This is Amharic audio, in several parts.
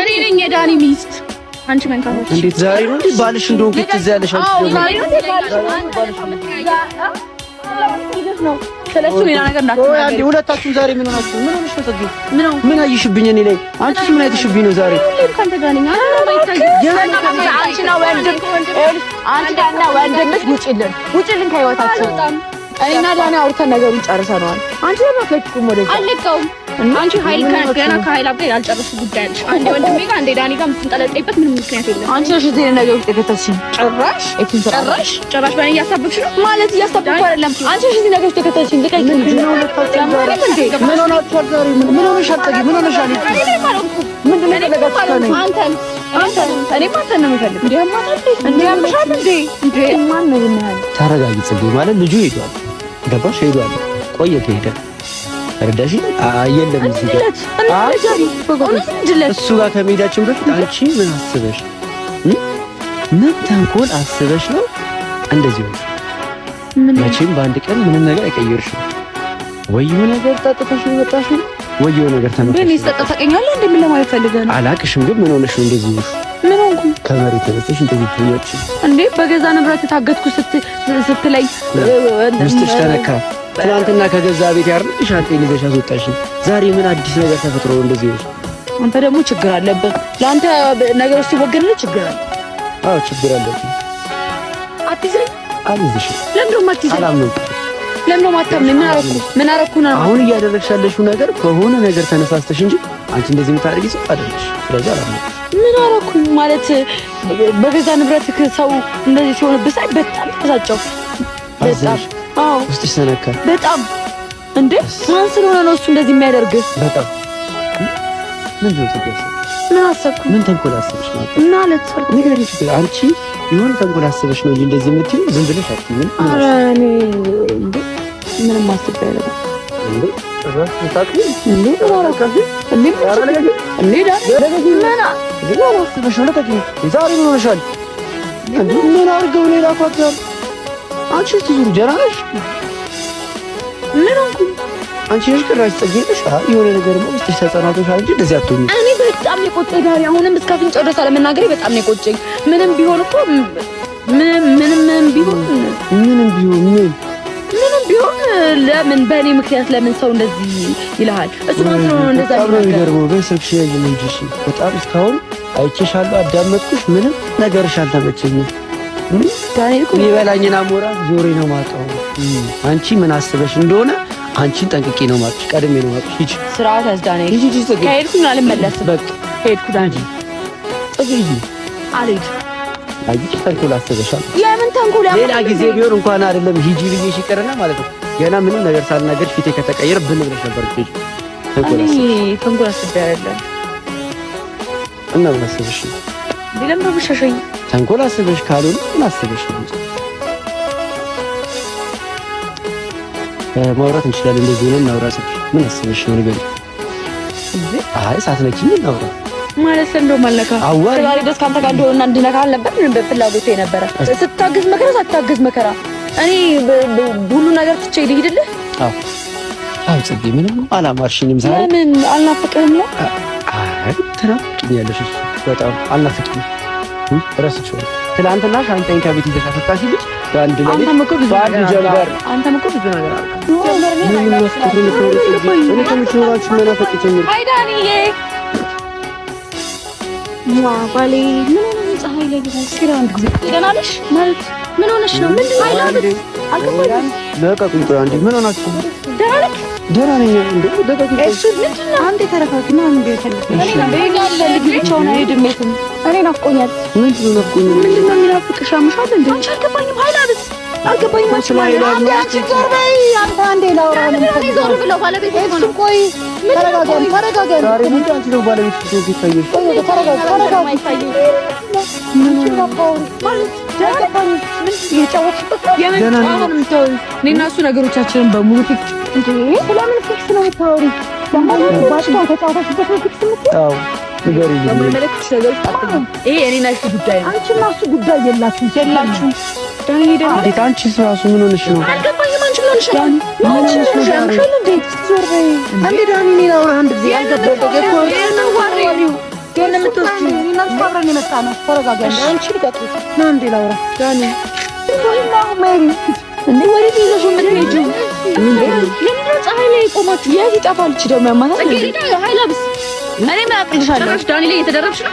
እኔ ነኝ የዳኒ ሚስት አንቺ መንካቶች እንዴት ዛሬ ነው እንዴ ባልሽ እንደሆንኩ ትዝ ያለሽ አንቺ ነው ስለሱ ሌላ ነገር እንዳትናገሪ አንዴ ሁለታችሁም ዛሬ ምን ሆናችሁ ምን ሆነሽ ነው ተገኝ ምን አይሽብኝ እኔ ላይ አንቺስ ምን አይተሽብኝ ነው ዛሬ ካንተ ጋር ነኝ አንቺና ወንድምሽ ውጪልን ከህይወታችሁ እኔና ዳኒ አውርተን ነገሩን ጨርሰናል አንቺ ለማፈጭኩም ወደ አልለቀውም አንቺ ኃይል ከገና ከኃይል አብጋ ያልጨረሱ ጉዳይ አለሽ አንዴ ወንድሜ ጋር አንዴ ዳኒ ጋር የምትንጠለጠይበት ምንም ምክንያት የለም አንቺ ነሽ እዚህ ነገር ውስጥ የከተትሽኝ ጭራሽ በእኔ እያሳበብሽ ነው ማለት እያሳበብኩ አይደለም አንቺ ነሽ እዚህ ነገር ውስጥ የከተትሽኝ ልቀቂ ምን ሆናችኋል ዛሬ ምን ሆነሻል ጠጊ ምን ሆነሻል ምንድን ነው የፈለጋችሁት አንተን እኔ ማንተን ነው የምፈልግ እንዴ ያምሻል እንዴ ማን ነው ይናል ተረጋጊ ጽጌ ማለት ልጁ ሄዷል ገባሽ ሄዷል ቆየ ከሄደ ረዳሽ አየለም እዚህ ጋር እሱ ጋር ከመሄዳችን በፊት አንቺ ምን አስበሽ ምን ተንኮል አስበሽ ነው እንደዚህ ነው መቼም በአንድ ቀን ምንም ነገር አይቀይርሽም ወይ የሆነ ነገር ታጥተሽ ነው የመጣሽው ወይ የሆነ ነገር ተመጣጣኝ ግን ይስተጣጣቀኛለህ እንዴ ምን ለማለት ፈልገህ ነው አላቅሽም ግን ምን ሆነሽ ነው እንደዚህ ነው ምን ሆንኩ ከመሬት ተነስተሽ እንደዚህ ትኛች እንዴ በገዛ ንብረት ታገትኩ ስትለይ ምስትሽ ተነካ ትናንትና ከገዛ ቤት ያርልሽ ሻንጤ ልዘሽ አስወጣሽ ዛሬ ምን አዲስ ነገር ተፈጥሮ እንደዚህ ነው አንተ ደግሞ ችግር አለበት ለአንተ ነገሮች ሲወገድልህ ችግር አለ አዎ ችግር አለበት አትይዘኝ አልይዝሽ ለምንድነው ማትይዘኝ ለምን ማታምነኝ ምን አረኩ ነው አሁን እያደረግሽ ያለሽው ነገር ከሆነ ነገር ተነሳስተሽ እንጂ አንቺ እንደዚህ የምታደርጊ ሰው አይደለሽ ስለዚህ አላምነው ምን አረኩ ማለት በገዛ ንብረትህ ሰው እንደዚህ ሲሆንብህ ሳይ በጣም ተሳጨው በጣም አዎ ውስጥሽ ተነካ በጣም እንዴ ማን ስለሆነ ነው እሱ እንደዚህ የሚያደርግህ በጣም ምን ነው ተገኘ ምን አሰብኩ ምን ተንኮል አስበሽ ነው ማለት ንገሪኝ አንቺ የሆነ ተንኮል አስበሽ ነው እንጂ እንደዚህ የምትይው ዝም ብለሽ አትይም ኧረ እኔ እንዴ ምንም አስቤ አይደለም እንዴ ራስ ታውቂ እንዴ ወራካሽ እንዴ እንዴ ዳና ምን አስበሽ ነው ለታቂ ዛሬ ምን ሆነሻል እንዴ ምን አድርገው ሌላ ፋክተር አንቺ ትዙር ጀራሽ ምን ሆንኩ አንቺ ነሽ ቅራሽ ጽጌሽ የሆነ ነገር ነው እስቲ ተጸናቶሽ አንቺ እንደዚህ አትሆኚ እኔ በጣም የቆጨኝ ዳኒ አሁንም እስከ አፍንጫው ድረስ አለመናገሬ በጣም የቆጨኝ ምንም ቢሆን እኮ ምንም ቢሆን ለምን በእኔ ምክንያት ለምን ሰው እንደዚህ ይልሃል እሱ ማለት ነው እንደዛ ነው በስልክሽ ያየኝ እንጂ በጣም እስካሁን አይቼሻለሁ አዳመጥኩሽ ምንም ነገርሽ አልተመቸኝም ዳኒ እኮ ይበላኝና ሞራ ዞሬ ነው ማጣው አንቺ ምን አስበሽ እንደሆነ አንቺን ጠንቅቄ ነው ማጥሽ ቀድሜ ነው ማጥሽ ሂጂ ስርዓት ያዝዳኔ ሂጂ ከሄድኩኝ አልመለስም በቃ ሄድኩ ዳኒ ሂጂ አልሄድ አይጂ ተንኮል አስበሻል የምን ተንኮል ሌላ ጊዜ ቢሆን እንኳን አይደለም ሂጂ ብዬሽ ይቀርና ማለት ነው ገና ምንም ነገር ሳልናገር ፊቴ ከተቀየረ ብንብለሽ ነበር ሂጂ ተንኮል አስቤ አይደለም እና ምን አስበሽ ቢለም ነው ብሸሸኝ ተንኮል አስበሽ ካልሆነ ምን አስበሽ ነው ማውራት እንችላለን እንደዚህ ሆነን እናውራ ምን አስበሽ ነው ንገሪኝ አይ ሳትነኪኝ እናውራ ማለት እንደው ማለካ ዛሬ ደስ ካንተ ጋር እንደሆነ እንድነካ አልነበር በፍላጎቴ ነበረ ስታግዝ መከራ ሳታግዝ መከራ እኔ ሁሉ ነገር ትቼ ልሂድልህ አዎ ጽጌ ምንም አላማርሽኝም ዛሬ ምን አልናፍቅህም ነው አይ ትናፍቅኛለሽ በጣም አልናፍቅኝም ረስቼው ትላንትና ሻንጣዬን ከቤት ይዘሽ አፈታሽ ልጅ በአንድ ለሊት በአንድ ጀንበር አንተም እኮ ብዙ ነገር አልኩ ምን መስከሩ ነው እኔ ከምትኖራችሁ መናፈቅ ጀምር አይ ዳኒዬ ባሌ ምን ሆነ ፀሐይ ላይ ይመስል አንድ ጊዜ ይገናልሽ ማለት ምን ሆነሽ ነው ምንድን ነው አይላብት አልከባኝ ለቀቁኝ ቆይ አንዴ ምን ሆናችሁ ደህና ነኝ እንዴ ደጋግኝ እሱ ምንድን ነው አንዴ ተረጋግና አንዴ ተለፈ እኔ ጋር ልጅ ብቻውን አይሄድም የትም እኔ ናፍቆኛል ምንድን ነው የሚናፍቅሽ አምሻል እንዴ አንቺ አልገባኝም ኃይላብት አልገባኝም አንቺ ዞር በይ አንዴ ላውራ ነው ዞር ብለው ባለቤት እሱ ቆይ ተረጋጋን ዛሬ ምን አንቺ ነው ባለቤት ትይኝ ይታየሽ ተረጋጋ ምን ነው ማለት ዳገባኝ ምን እየጫወትሽበት የምን አሁን ተው እኔና እሱ ነገሮቻችንን በሙሉ ፊክስ እንዴ ስለምን ፊክስ ነው የምታወሪ ለማለት ባሽታው ተጫወተሽበት ነው ፊክስ የምትይው ንገሪ ለመመለከትሽ ነገር ታጥተው ይሄ እኔና እሱ ጉዳይ ነው አንቺና እሱ ጉዳይ የላችሁ ዳኒ ሄደን እንዴት አንቺስ ራሱ ምን ሆነሽ ነው አልገባኝም አንቺ ምን ሆነሽ ነው አንቺ ምን ሆነሽ ነው እንዴት ዞር በይ አንዴ ዳኒ እኔ ላውራ አንድ ጊዜ አልገባኝ ገና የምትወስጂ እናንተ አብረን የመጣነው ተረጋጋ። አንቺ ልቀጥል ነው እንዴ ላውራ ዳኒ ወይናው ሜሪ እንዴ ወዴት ይዘሽ የምትሄጂው? ለምንድነው ፀሐይ ላይ ቆማችሁ? የት ይጠፋል? እቺ ደግሞ ያማታ ጽጌረዳ ኃይል አብስ እኔ ማቅልሻለሁ። ጭራሽ ዳኒ ላይ የተደረብሽ ነው።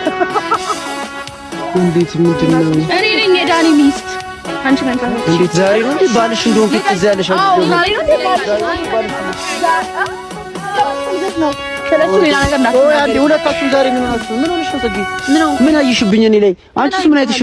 እንዴት ምንድነው? እኔ ነኝ የዳኒ ሚስት። አንቺ መንካት እንዴት ዛሬ ነው እንዴ ባልሽ እንደሆንኩ ትዝ ያለሽ? አዎ ዛሬ ነው እንዴ ባልሽ ነው ስለሱ ሌላ ነገር እንዳትሆን። ሁለታችሁም ዛሬ ምን ሆናችሁ? ምን ሆነሽ ነው ጽጌ? ምን አየሽብኝ እኔ ላይ? አንቺስ ምን አይተሽ?